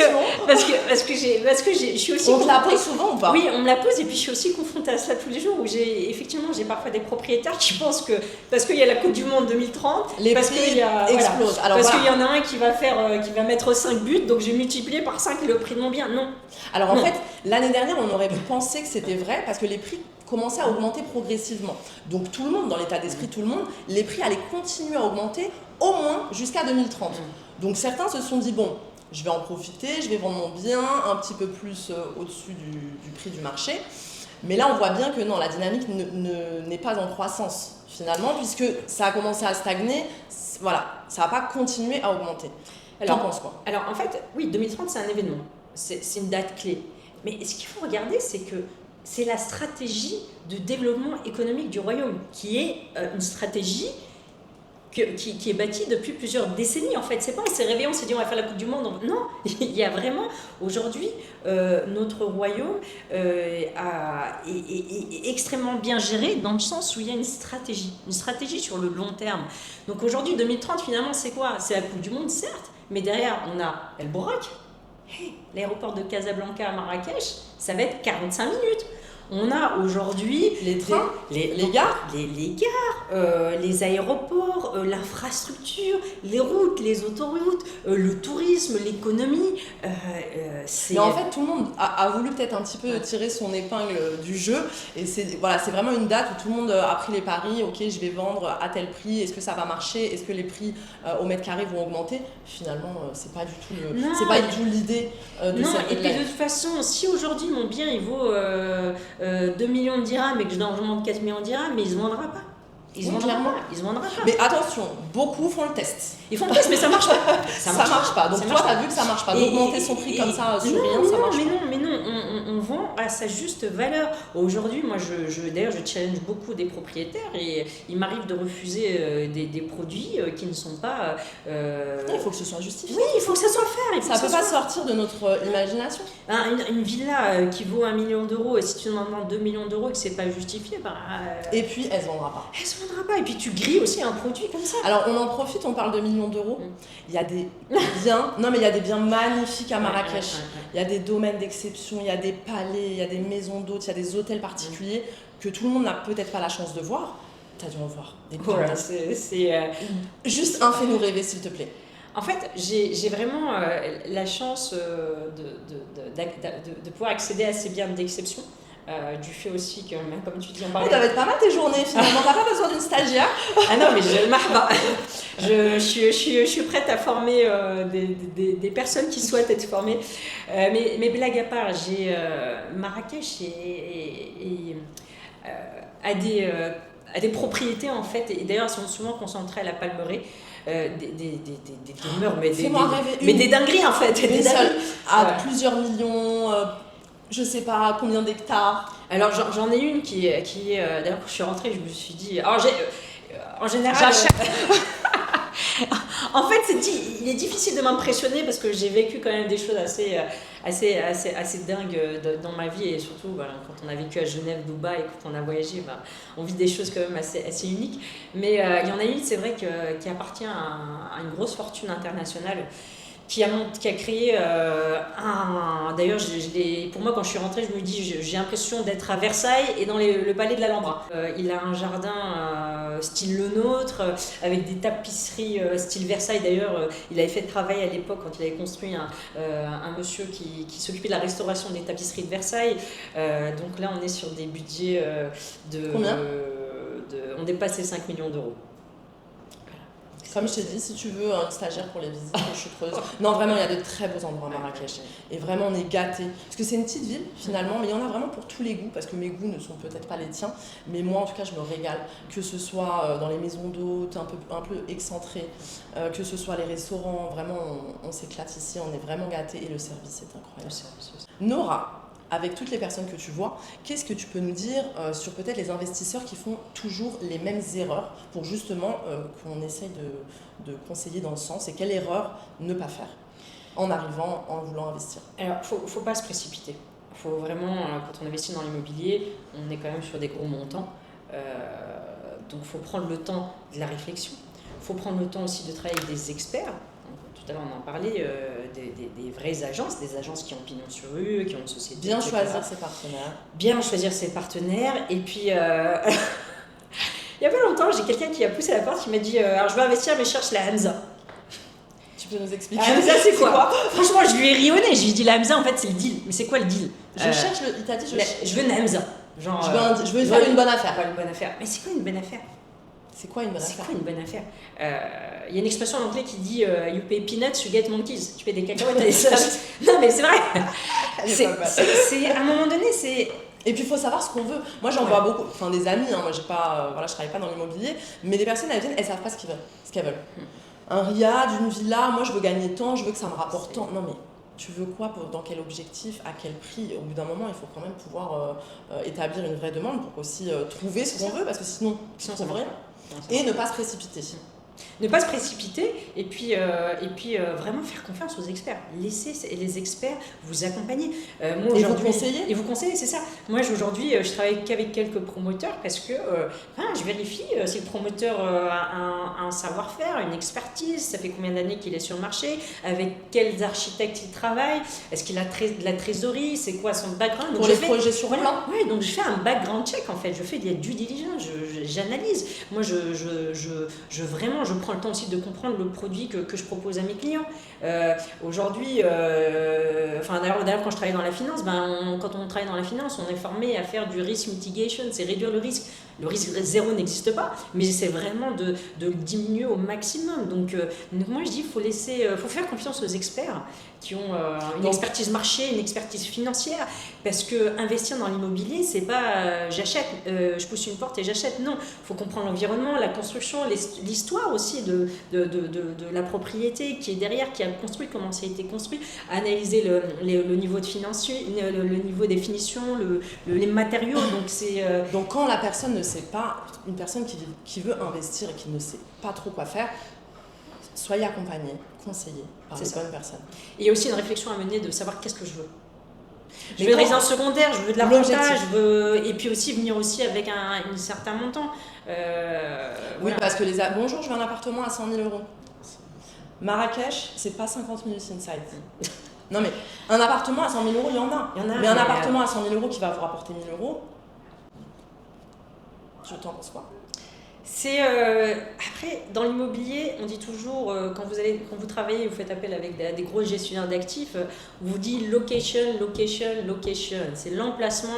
que je suis aussi. On te la pose souvent ou pas? Oui, on me la pose et puis je suis aussi confrontée à cela tous les jours où j'ai parfois des propriétaires qui pensent que parce qu'il y a la Coupe du Monde 2030, les parce prix qu'il y a explosent. Alors, parce qu'il y en a un qui va mettre 5 buts, donc j'ai multiplié par 5 le prix de mon bien. Non. Alors en fait, l'année dernière, on aurait pu penser que c'était vrai parce que les prix commençaient à augmenter progressivement. Donc tout le monde, dans l'état d'esprit, tout le monde, les prix allaient continuer à augmenter au moins jusqu'à 2030. Donc certains se sont dit, bon, je vais en profiter, je vais vendre mon bien un petit peu plus au-dessus du prix du marché. Mais là, on voit bien que non, la dynamique n'est pas en croissance finalement, puisque ça a commencé à stagner. Voilà, ça n'a pas continué à augmenter. T'en penses quoi? Alors en fait, oui, 2030, c'est un événement. C'est une date clé. Mais ce qu'il faut regarder, c'est que c'est la stratégie de développement économique du royaume, qui est une stratégie qui est bâtie depuis plusieurs décennies en fait. C'est pas on s'est réveillé, on s'est dit on va faire la Coupe du Monde. Non, il y a vraiment aujourd'hui notre royaume est extrêmement bien géré dans le sens où il y a une stratégie sur le long terme. Donc aujourd'hui 2030 finalement c'est quoi? C'est la Coupe du Monde certes, mais derrière on a El Bouraq. L'aéroport de Casablanca à Marrakech, ça va être 45 minutes. On a aujourd'hui les trains, les gares, les aéroports, l'infrastructure, les routes, les autoroutes, le tourisme, l'économie. Mais en fait, tout le monde a voulu peut-être un petit peu tirer son épingle du jeu. Et c'est vraiment une date où tout le monde a pris les paris. Ok, je vais vendre à tel prix. Est-ce que ça va marcher? Est-ce que les prix au mètre carré vont augmenter? Finalement, c'est pas du tout l'idée de cette. Et puis de toute façon, si aujourd'hui mon bien il vaut 2 millions de dirhams et que je dois en vendre 4 millions de dirhams, mais il se vendra pas. Il se vendra pas. Mais attention, beaucoup font le test. Ils font le test, mais ça marche pas. Ça marche pas. Donc toi, tu as vu que ça marche pas. D'augmenter son prix comme ça sur rien, ça marche pas. Mais non, on vend à sa juste valeur. Aujourd'hui, moi, d'ailleurs, je challenge beaucoup des propriétaires et il m'arrive de refuser des produits qui ne sont pas. Il faut que ce soit justifié. Oui, il faut que ça soit fait. Ça peut pas sortir de notre imagination. Une villa qui vaut 1 million d'euros, et si tu demandes 2 millions d'euros et que c'est pas justifié, et puis elle se vendra pas. Et puis tu grilles aussi un produit comme ça. Alors on en profite, on parle de millions d'euros. Il y a des biens, il y a des biens magnifiques à Marrakech. Il y a des domaines d'exception, il y a des palais, il y a des maisons d'hôtes, il y a des hôtels particuliers que tout le monde n'a peut-être pas la chance de voir. T'as dû en voir. Juste un, fais-nous rêver s'il te plaît. En fait, j'ai vraiment la chance de pouvoir accéder à ces biens d'exception. Du fait aussi que, même comme tu dis, on parlait... Ça va être pas mal tes journées finalement, t'as pas besoin d'une stagiaire. Ah non, mais je suis prête à former des personnes qui souhaitent être formées. Mais blague à part, Marrakech a des propriétés en fait, et d'ailleurs elles sont souvent concentrées à la Palmeraie. Des demeures, mais des dingueries en fait. Une seule, à plusieurs millions... je sais pas combien d'hectares? Alors j'en ai une d'ailleurs quand je suis rentrée, je me suis dit, alors en général, en fait il est difficile de m'impressionner parce que j'ai vécu quand même des choses assez dingues dans ma vie, et surtout voilà, quand on a vécu à Genève, Dubaï, quand on a voyagé, on vit des choses quand même assez uniques. Mais il y en a une, c'est vrai, qui appartient à une grosse fortune internationale, qui a créé D'ailleurs, pour moi, quand je suis rentrée, je me dis, j'ai l'impression d'être à Versailles et dans le palais de l'Alhambra. Il a un jardin style le nôtre, avec des tapisseries style Versailles. D'ailleurs, il avait fait le travail à l'époque quand il avait construit un monsieur qui s'occupait de la restauration des tapisseries de Versailles. Donc là, on est sur des budgets Combien on dépasse les 5 millions d'euros. Comme je t'ai dit, si tu veux un stagiaire pour les visites, je suis preneuse. Non, vraiment, il y a de très beaux endroits à Marrakech. Et vraiment, on est gâtés. Parce que c'est une petite ville, finalement, mais il y en a vraiment pour tous les goûts, parce que mes goûts ne sont peut-être pas les tiens. Mais moi, en tout cas, je me régale. Que ce soit dans les maisons d'hôtes, un peu excentrées, que ce soit les restaurants. Vraiment, on s'éclate ici, on est vraiment gâtés. Et le service est incroyable. Nora, avec toutes les personnes que tu vois, qu'est-ce que tu peux nous dire sur peut-être les investisseurs qui font toujours les mêmes erreurs pour justement qu'on essaye de conseiller dans le sens, et quelle erreur ne pas faire en arrivant, en voulant investir? Alors, faut pas se précipiter. Faut vraiment, quand on investit dans l'immobilier, on est quand même sur des gros montants. Donc, il faut prendre le temps de la réflexion. Il faut prendre le temps aussi de travailler avec des experts. Tout à l'heure, on en parlait, des vraies agences, des agences qui ont pignon sur rue, qui ont une société. Bien choisir ses partenaires. Bien choisir ses partenaires. Et puis, il n'y a pas longtemps, j'ai quelqu'un qui a poussé la porte, qui m'a dit alors je veux investir, mais je cherche la Hamza. Tu peux nous expliquer? La Hamza, c'est quoi? Franchement, je lui ai ri au nez. Je lui ai dit la Hamza, en fait, c'est le deal. Mais c'est quoi le deal? Il t'a dit je veux une Hamza. Genre, je veux faire une bonne affaire. Pas une bonne affaire. Mais c'est quoi une bonne affaire? C'est quoi une bonne affaire? C'est quoi une bonne affaire? Il y a une expression en anglais qui dit you pay peanuts, you get monkeys. Tu payes des cacahuètes à des singes. Non, mais c'est vrai. À un moment donné, c'est. Et puis il faut savoir ce qu'on veut. Moi j'en vois beaucoup, enfin des amis, moi j'ai pas, je travaille pas dans l'immobilier, mais des personnes elles viennent, elles savent pas ce qu'elles veulent. Un riad, une villa, moi je veux gagner tant, je veux que ça me rapporte tant. Non mais tu veux quoi, dans quel objectif, à quel prix? Au bout d'un moment il faut quand même pouvoir établir une vraie demande pour aussi trouver ce qu'on veut, parce que sinon on ne trouve rien. Et ne pas se précipiter. Ne pas se précipiter, et puis vraiment faire confiance aux experts. Laissez les experts vous accompagner. Moi, et vous conseiller. Et vous conseiller, c'est ça. Moi, aujourd'hui, je travaille qu'avec quelques promoteurs parce que je vérifie si le promoteur a un savoir-faire, une expertise, ça fait combien d'années qu'il est sur le marché, avec quels architectes il travaille, est-ce qu'il a de la trésorerie, c'est quoi son background. Donc, pour les projets sur plan. Oui, donc je fais un background check en fait, je fais des due diligence, j'analyse. Moi, je prends le temps aussi de comprendre le produit que je propose à mes clients. Aujourd'hui, d'ailleurs, quand je travaille dans la finance, quand on travaille dans la finance, on est formé à faire du risk mitigation, c'est réduire le risque. Le risque zéro n'existe pas, mais c'est vraiment de le diminuer au maximum. Donc moi, je dis faut faire confiance aux experts qui ont une expertise marché, une expertise financière, parce que investir dans l'immobilier, c'est pas j'achète, je pousse une porte et j'achète. Non, faut comprendre l'environnement, la construction, l'histoire aussi de la propriété qui est derrière, qui a construit, comment ça a été construit, analyser le niveau de financier, le niveau des finitions, les matériaux. Donc quand la personne ne sait pas, une personne qui veut investir et qui ne sait pas trop quoi faire, soyez accompagné, conseillé par les bonnes personnes. Et il y a aussi une réflexion à mener de savoir qu'est-ce que je veux. Je veux une résidence secondaire, je veux de l'avantage, et puis aussi venir aussi avec un certain montant. Oui, voilà. parce que bonjour, je veux un appartement à 100 000 euros. Marrakech, c'est pas 50 000 inside. Non mais un appartement à 100 000 euros, il y en a. Mais un appartement à 100 000 euros qui va vous rapporter 1 000 euros, je t'en pense quoi? Après, dans l'immobilier, on dit toujours, quand vous travaillez, vous faites appel avec des gros gestionnaires d'actifs, on vous dit location. C'est l'emplacement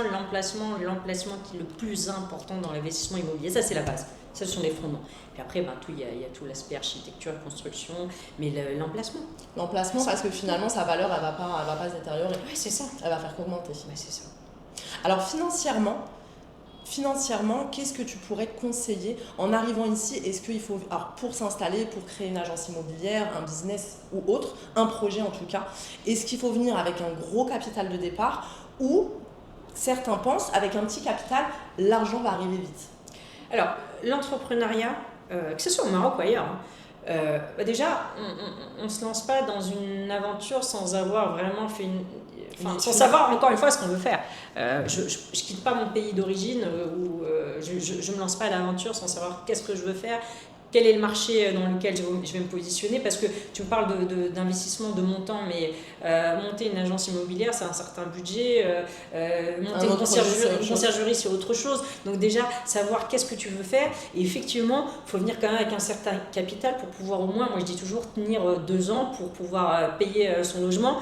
qui est le plus important dans l'investissement immobilier. Ça, c'est la base. Ça, ce sont les fondements. Puis après, il y a tout l'aspect architecture, construction, mais l'emplacement. L'emplacement, parce que finalement, sa valeur, elle va pas se détériorer. Oui, c'est ça. Elle va faire qu'augmenter. Ouais, c'est ça. Alors, financièrement, financièrement, qu'est-ce que tu pourrais conseiller en arrivant ici? Est-ce qu'il faut, alors pour s'installer, pour créer une agence immobilière, un business ou autre, un projet en tout cas, est-ce qu'il faut venir avec un gros capital de départ ou certains pensent avec un petit capital, l'argent va arriver vite? Alors, l'entrepreneuriat, que ce soit au Maroc ou ailleurs, déjà, on ne se lance pas dans une aventure sans avoir vraiment fait sans savoir encore une fois ce qu'on veut faire. Je ne quitte pas mon pays d'origine ou je ne me lance pas à l'aventure sans savoir qu'est-ce que je veux faire. Quel est le marché dans lequel je vais me positionner? Parce que tu me parles d'investissement, de montant, mais monter une agence immobilière, c'est un certain budget. Monter une conciergerie, c'est autre chose. Donc déjà, savoir qu'est-ce que tu veux faire. Et effectivement, il faut venir quand même avec un certain capital pour pouvoir au moins, moi je dis toujours, tenir 2 ans pour pouvoir payer son logement.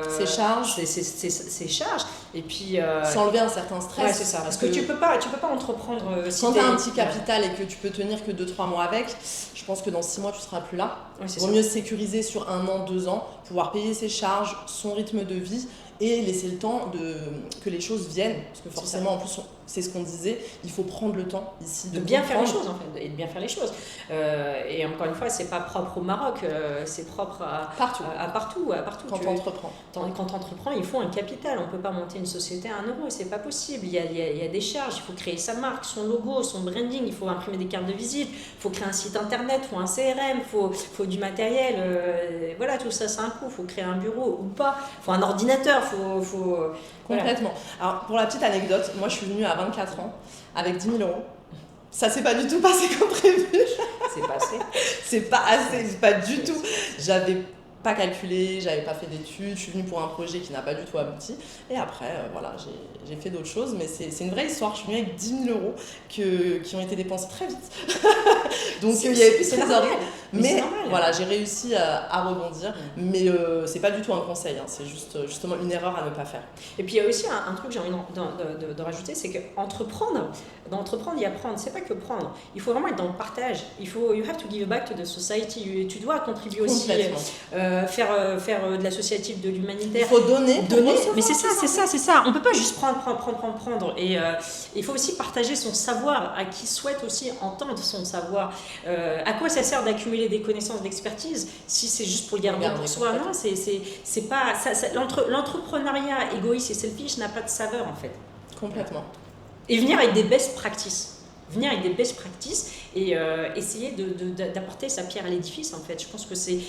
Ses charges. Ses charges. Et puis... s'enlever un certain stress. Ouais, c'est ça. Parce que tu peux pas entreprendre... quand tu as un petit capital et que tu peux tenir que 2-3 mois avec, je pense que dans 6 mois, tu ne seras plus là. Il vaut mieux sécuriser sur 1 an, 2 ans, pouvoir payer ses charges, son rythme de vie et laisser le temps que les choses viennent. Parce que forcément, en plus, c'est ce qu'on disait, il faut prendre le temps ici de bien faire les choses, en fait, et de bien faire les choses. Et encore une fois, c'est pas propre au Maroc, c'est propre à partout. Quand tu entreprends. Quand tu entreprends, il faut un capital. On ne peut pas monter une société à 1 euro, c'est pas possible. Il y a des charges, il faut créer sa marque, son logo, son branding, il faut imprimer des cartes de visite, il faut créer un site internet, il faut un CRM, il faut du matériel. Voilà, tout ça, c'est un coût. Il faut créer un bureau ou pas, il faut un ordinateur, Complètement. Voilà. Alors, pour la petite anecdote, moi je suis venue à 24 ans avec 10 000 euros. Ça s'est pas du tout passé comme prévu. C'est pas assez. C'est pas assez, pas du tout. J'avais pas calculé, j'avais pas fait d'études, je suis venue pour un projet qui n'a pas du tout abouti. Et après, voilà, j'ai fait d'autres choses, mais c'est une vraie histoire. Je suis venue avec 10 000 euros qui ont été dépensés très vite. Donc il y avait plus de trésorerie. Mais voilà, j'ai réussi à rebondir. Mais c'est pas du tout un conseil, hein, c'est justement une erreur à ne pas faire. Et puis il y a aussi un truc que j'ai envie de rajouter, c'est qu'entreprendre, il y a prendre, c'est pas que prendre. Il faut vraiment être dans le partage. You have to give back to the society. Tu dois contribuer aussi. Faire de l'associatif, de l'humanitaire. Il faut donner. Mais c'est ça. On peut pas juste prendre. Et il faut aussi partager son savoir à qui souhaite aussi entendre son savoir. À quoi ça sert d'accumuler des connaissances, d'expertise si c'est juste pour le garder pour soi? Non, c'est pas l'entrepreneuriat égoïste et selfish n'a pas de saveur en fait. Complètement. Et venir avec des best practices. Et essayer d'apporter sa pierre à l'édifice en fait. Je pense que c'est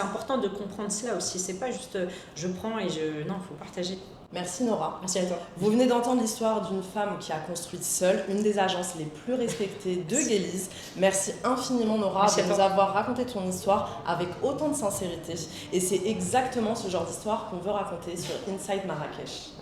important de comprendre cela aussi. C'est pas juste je prends et non, il faut partager. Merci Nora. Merci à toi. Vous venez d'entendre l'histoire d'une femme qui a construit seule une des agences les plus respectées de Guélise. Merci infiniment Nora de nous avoir raconté ton histoire avec autant de sincérité. Et c'est exactement ce genre d'histoire qu'on veut raconter sur Inside Marrakech.